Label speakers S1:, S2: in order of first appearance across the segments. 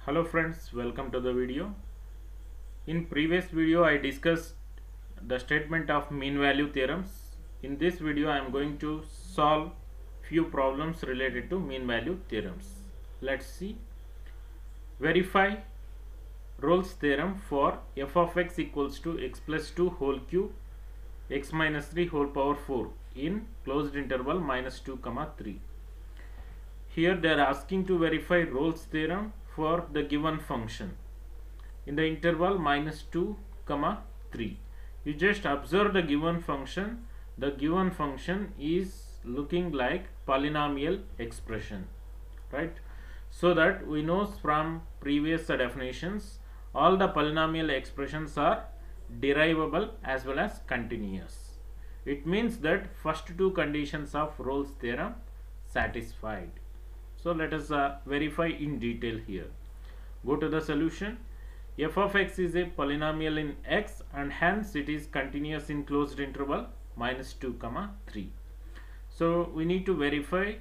S1: Hello friends, welcome to the video. In previous video I discussed the statement of mean value theorems. In this video I am going to solve few problems related to mean value theorems. Let's see. Verify Rolle's theorem for f of x equals to x plus 2 whole cube x minus 3 whole power 4 in closed interval minus 2 comma 3. Here they are asking to verify Rolle's theorem for the given function in the interval minus 2 comma 3. You just observe the given function. The given function is looking like polynomial expression, right? So that we know from previous definitions all the polynomial expressions are derivable as well as continuous. It means that first two conditions of Rolle's theorem satisfied. So let us verify in detail here. Go to the solution. F of x is a polynomial in x and hence it is continuous in closed interval minus 2 comma 3. So we need to verify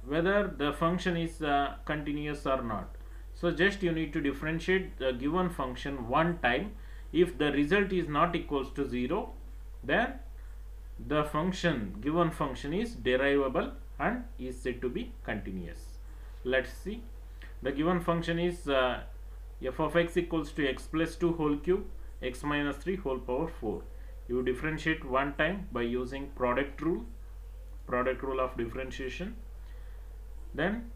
S1: whether the function is continuous or not. So just you need to differentiate the given function one time. If the result is not equals to 0, then the given function is derivable and is said to be continuous. Let's see. The given function is f of x equals to x plus 2 whole cube x minus 3 whole power 4. You differentiate one time by using product rule of differentiation. Then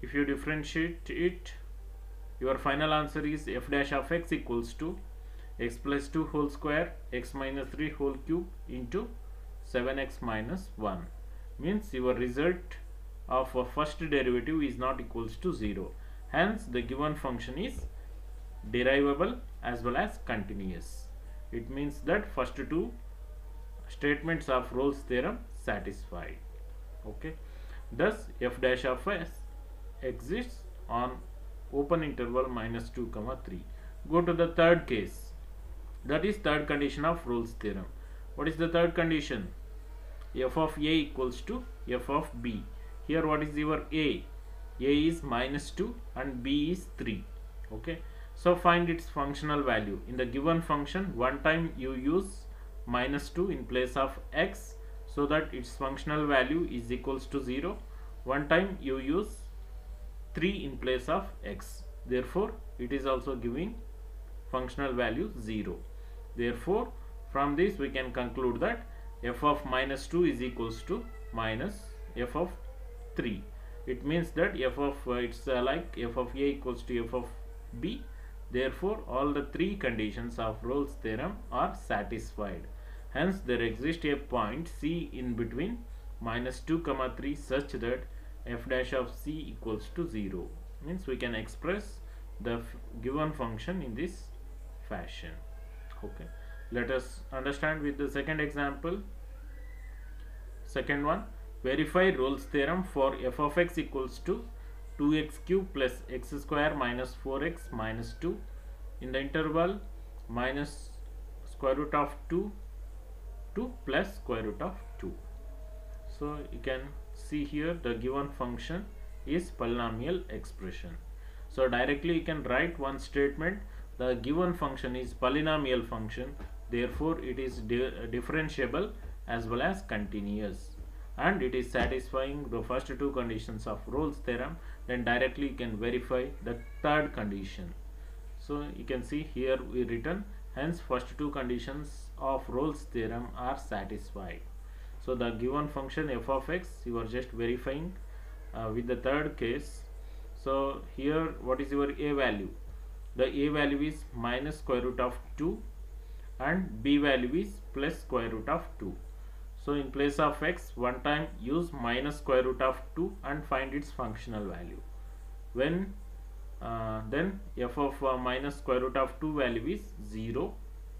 S1: if you differentiate it, your final answer is f dash of x equals to x plus 2 whole square x minus 3 whole cube into 7x minus 1. Means your result of a first derivative is not equals to 0. Hence the given function is derivable as well as continuous. It means that first two statements of Rolle's theorem satisfied. Okay. Thus f dash of s exists on open interval minus 2 comma 3. Go to the third case. That is third condition of Rolle's theorem. What is the third condition? F of a equals to f of b. Here what is your a? A is minus 2 and b is 3. Okay. So find its functional value. In the given function, one time you use minus 2 in place of x so that its functional value is equals to 0. One time you use 3 in place of x. Therefore, it is also giving functional value 0. Therefore, from this we can conclude that f of minus 2 is equals to minus f of 3. It means that f of it's like f of a equals to f of b. Therefore, all the three conditions of Rolle's theorem are satisfied. Hence, there exists a point C in between minus 2 comma 3 such that f dash of c equals to 0. Means we can express the given function in this fashion. Okay. Let us understand with the second example. Second one. Verify Rolle's theorem for f of x equals to 2x cube plus x square minus 4x minus 2 in the interval minus square root of 2 to plus square root of 2. So you can see here the given function is polynomial expression. So directly you can write one statement. The given function is polynomial function. Therefore it is differentiable as well as continuous. And it is satisfying the first two conditions of Rolle's theorem. Then directly you can verify the third condition. So you can see here we written, hence first two conditions of Rolle's theorem are satisfied. So the given function f of x you are just verifying with the third case. So here what is your a value? The a value is minus square root of 2 and b value is plus square root of 2. So in place of x, one time use minus square root of 2 and find its functional value. When then f of minus square root of 2 value is 0.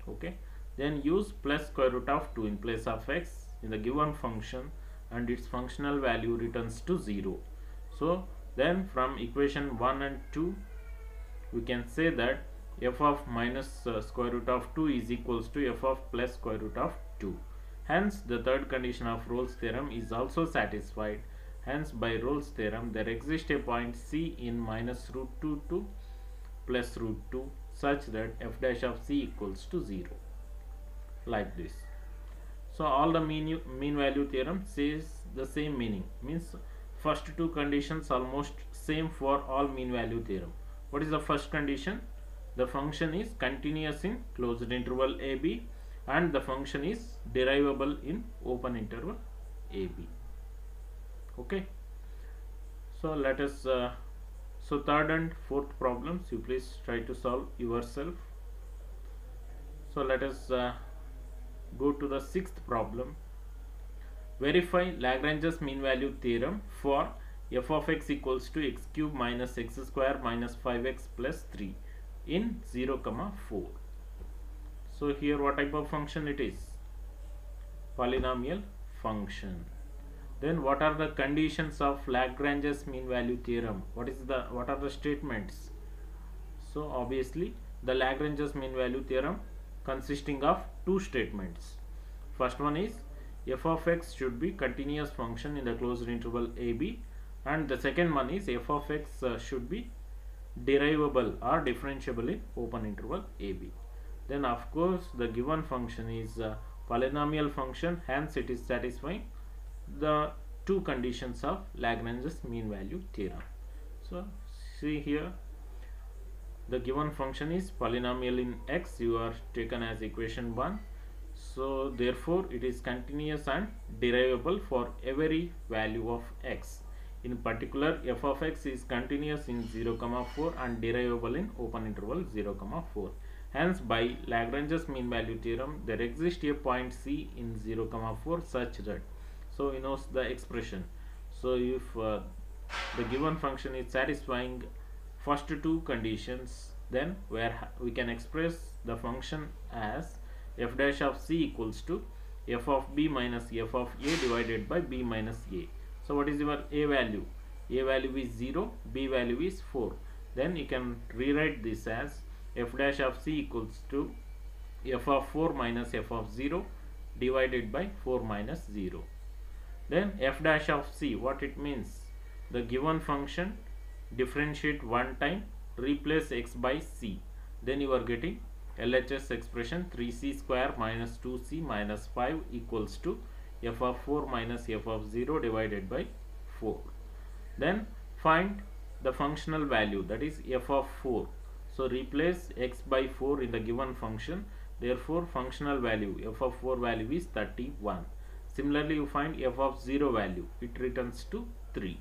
S1: Okay. Then use plus square root of 2 in place of x in the given function and its functional value returns to 0. So then from equation 1 and 2 we can say that f of minus square root of 2 is equals to f of plus square root of 2. Hence the third condition of Rolle's theorem is also satisfied. Hence, by Rolle's theorem, there exists a point C in minus root 2 to plus root 2 such that f dash of C equals to 0, like this. So all the mean value theorem says the same meaning, means first two conditions almost same for all mean value theorem. What is the first condition? The function is continuous in closed interval AB and the function is derivable in open interval AB. Okay, so let us so third and fourth problems you please try to solve yourself. So let us go to the sixth problem. Verify Lagrange's mean value theorem for f of x equals to x cube minus x square minus 5x plus 3 in 0, 4. So here what type of function it is? Polynomial function. Then what are the conditions of Lagrange's mean value theorem? What are the statements? So obviously the Lagrange's mean value theorem consisting of two statements. First one is f of x should be continuous function in the closed interval AB, and the second one is f of x should be derivable or differentiable in open interval AB. Then of course the given function is a polynomial function, hence it is satisfying the two conditions of Lagrange's mean value theorem. So see here, the given function is polynomial in x, you are taken as equation 1. So therefore it is continuous and derivable for every value of x. In particular, f of x is continuous in 0, 4 and derivable in open interval 0, 4. Hence, by Lagrange's mean value theorem, there exists a point C in 0, 4 such that, so we know the expression. So if the given function is satisfying first two conditions, then we can express the function as f dash of C equals to f of b minus f of a divided by b minus a. So what is your a value? A value is 0, b value is 4. Then you can rewrite this as f dash of C equals to f of 4 minus f of 0 divided by 4 minus 0. Then f dash of C, what it means? The given function differentiate one time, replace x by c, then you are getting LHS expression 3c square minus 2c minus 5 equals to f of 4 minus f of 0 divided by 4. Then find the functional value, that is f of 4. So replace x by 4 in the given function, therefore functional value f of 4 value is 31. Similarly, you find f of 0 value, it returns to 3.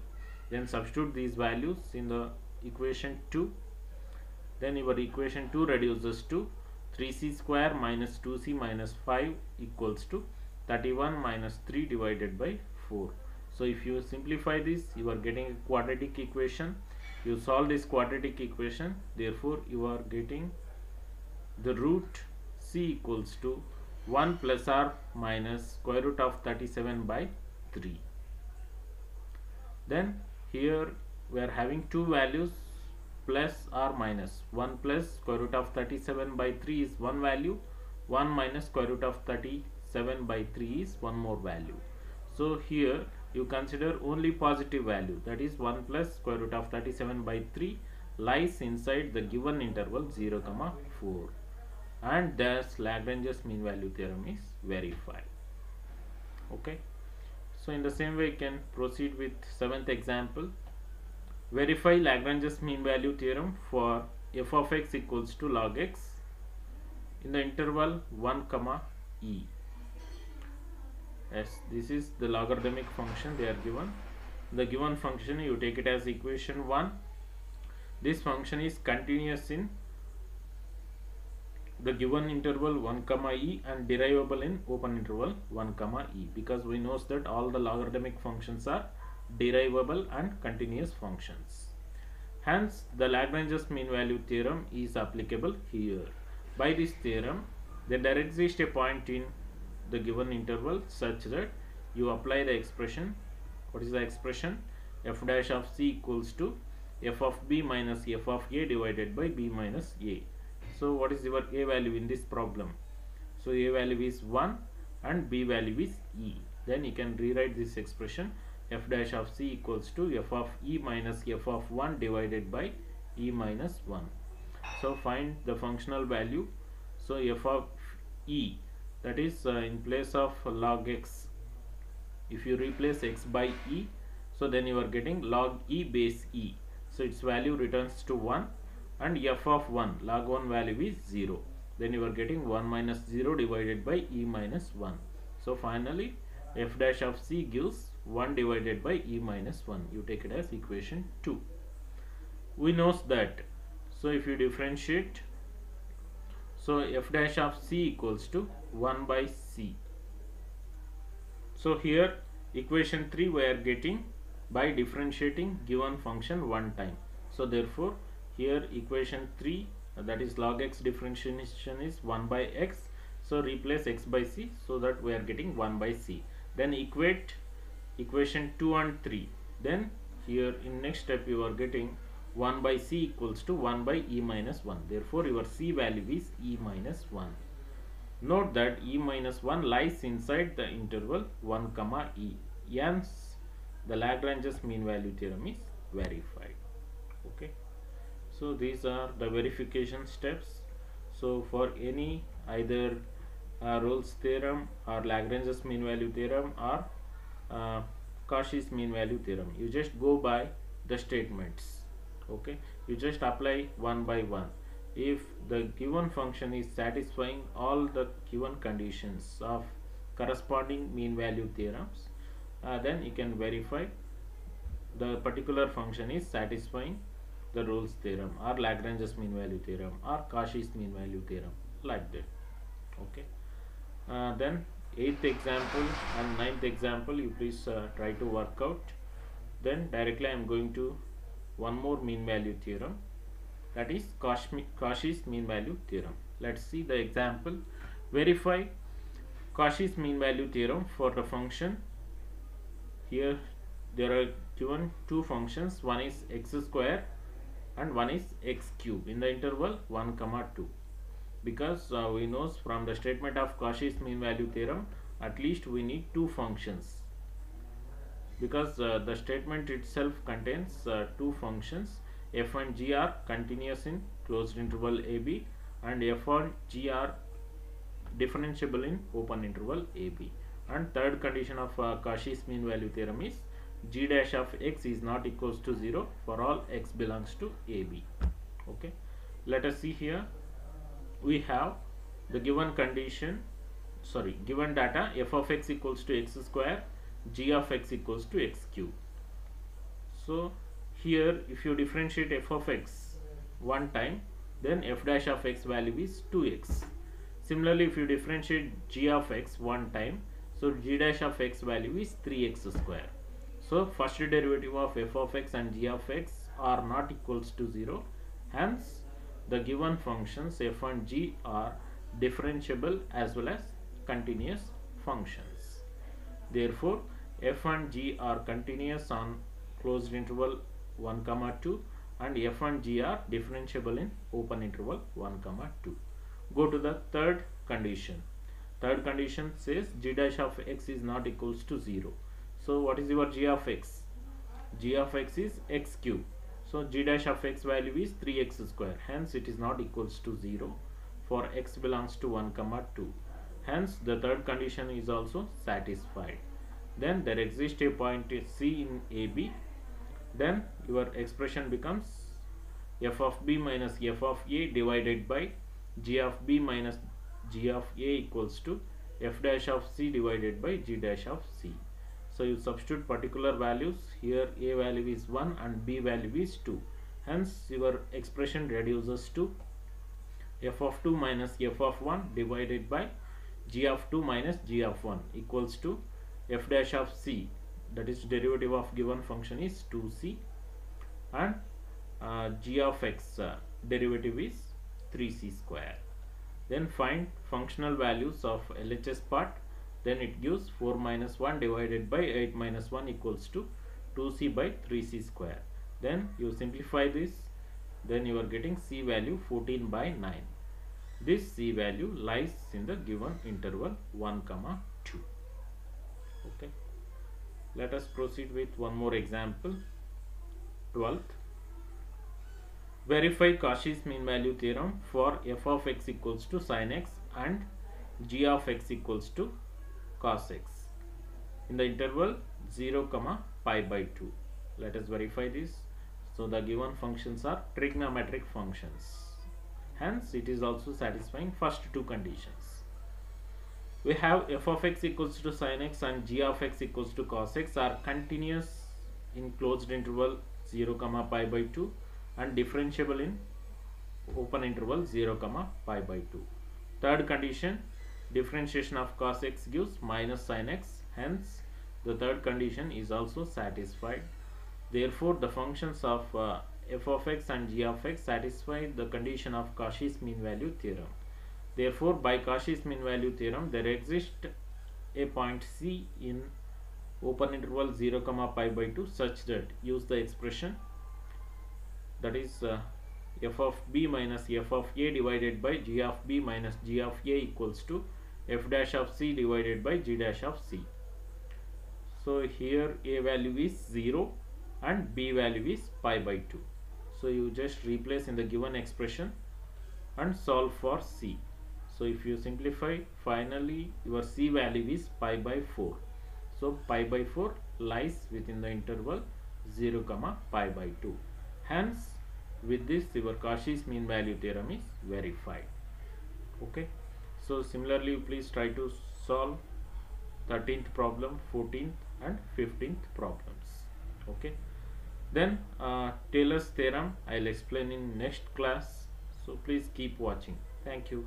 S1: Then substitute these values in the equation 2. Then your equation 2 reduces to 3c square minus 2c minus 5 equals to 31 minus 3 divided by 4. So if you simplify this, you are getting a quadratic equation. You solve this quadratic equation, therefore you are getting the root c equals to 1 plus or minus square root of 37 by 3. Then here we are having two values, plus or minus. 1 plus square root of 37 by 3 is one value, 1 minus square root of 37 by 3 is one more value. So here you consider only positive value, that is 1 plus square root of 37 by 3 lies inside the given interval 0, 4, and thus Lagrange's mean value theorem is verified. Okay, so in the same way you can proceed with seventh example. Verify Lagrange's mean value theorem for f of x equals to log x in the interval 1, e. Yes, this is the logarithmic function they are given. The given function, you take it as equation 1. This function is continuous in the given interval 1, e and derivable in open interval 1, e, because we know that all the logarithmic functions are derivable and continuous functions. Hence the Lagrange's mean value theorem is applicable here. By this theorem, there exists a point in the given interval such that you apply the expression. What is the expression? F dash of C equals to f of b minus f of a divided by b minus a. So what is your a value in this problem? So a value is 1 and b value is e. Then you can rewrite this expression f dash of c equals to f of e minus f of 1 divided by e minus 1. So find the functional value. So f of e, that is in place of log x, if you replace x by e, so then you are getting log e base e, so its value returns to 1, and f of 1, log 1 value is 0, then you are getting 1 minus 0 divided by e minus 1. So finally f dash of c gives 1 divided by e minus 1. You take it as equation 2. We know that, so if you differentiate, so f dash of c equals to 1 by c. So here equation 3 we are getting by differentiating given function one time. So therefore here equation 3, that is log x differentiation is 1 by x. So replace x by c, so that we are getting 1 by c. Then equate equation 2 and 3. Then here in next step you are getting 1 by c equals to 1 by e minus 1. Therefore your c value is e minus 1. Note that e minus 1 lies inside the interval 1 comma e. Hence the Lagrange's mean value theorem is verified. Okay, so these are the verification steps. So for any either Rolle's theorem or Lagrange's mean value theorem or Cauchy's mean value theorem, you just go by the statements. Okay, you just apply one by one. If the given function is satisfying all the given conditions of corresponding mean value theorems, then you can verify the particular function is satisfying the Rolle's theorem or Lagrange's mean value theorem or Cauchy's mean value theorem, like that. Okay, then 8th example and 9th example you please try to work out. Then directly I am going to one more mean value theorem, that is Cauchy's mean value theorem. Let's see the example. Verify Cauchy's mean value theorem for the function. Here there are given two functions, one is x square and one is x cube in the interval 1 comma 2. Because we know from the statement of Cauchy's mean value theorem, at least we need two functions, because the statement itself contains two functions. F and g are continuous in closed interval ab, and f and g are differentiable in open interval ab. And third condition of Cauchy's mean value theorem is g dash of x is not equals to 0 for all x belongs to ab. Okay, let us see here. We have the given condition, given data, f of x equals to x square, g of x equals to x cube. So here if you differentiate f of x one time, then f dash of x value is 2x. Similarly, if you differentiate g of x one time, so g dash of x value is 3x square. So first derivative of f of x and g of x are not equals to 0. Hence the given functions f and g are differentiable as well as continuous functions. Therefore f and g are continuous on closed interval 1 comma 2, and f and g are differentiable in open interval 1 comma 2. Go to the third condition. Third condition says g dash of x is not equals to 0. So what is your g of x? G of x is x cube. So g dash of x value is 3x square. Hence it is not equals to 0 for x belongs to 1 comma 2. Hence the third condition is also satisfied. Then there exists a point C in AB. Then your expression becomes f of b minus f of a divided by g of b minus g of a equals to f dash of c divided by g dash of c. So you substitute particular values. Here a value is 1 and b value is 2. Hence your expression reduces to f of 2 minus f of 1 divided by g of 2 minus g of 1 equals to f dash of c, that is derivative of given function is 2c, and g of x derivative is 3c square. Then find functional values of LHS part. Then it gives 4 minus 1 divided by 8 minus 1 equals to 2c by 3c square. Then you simplify this, then you are getting c value 14 by 9. This c value lies in the given interval 1 comma 2. Okay. Let us proceed with one more example. 12th. Verify Cauchy's mean value theorem for f of x equals to sin x and g of x equals to cos x in the interval 0, pi by 2. Let us verify this. So the given functions are trigonometric functions. Hence it is also satisfying first two conditions. We have f of x equals to sin x and g of x equals to cos x are continuous in closed interval 0, pi by 2 and differentiable in open interval 0, pi by 2. Third condition, differentiation of cos x gives minus sin x. Hence the third condition is also satisfied. Therefore the functions of f of x and g of x satisfy the condition of Cauchy's mean value theorem. Therefore by Cauchy's mean value theorem there exists a point C in open interval 0, pi by 2 such that use the expression that is f of b minus f of a divided by g of b minus g of a equals to f dash of c divided by g dash of c. So here a value is 0 and b value is pi by 2. So you just replace in the given expression and solve for c. So if you simplify, finally your c value is pi by 4. So pi by 4 lies within the interval 0, pi by 2. Hence with this your Cauchy's mean value theorem is verified. Okay. So similarly please try to solve 13th problem, 14th and 15th problems. Okay. Then Taylor's theorem I will explain in next class. So please keep watching. Thank you.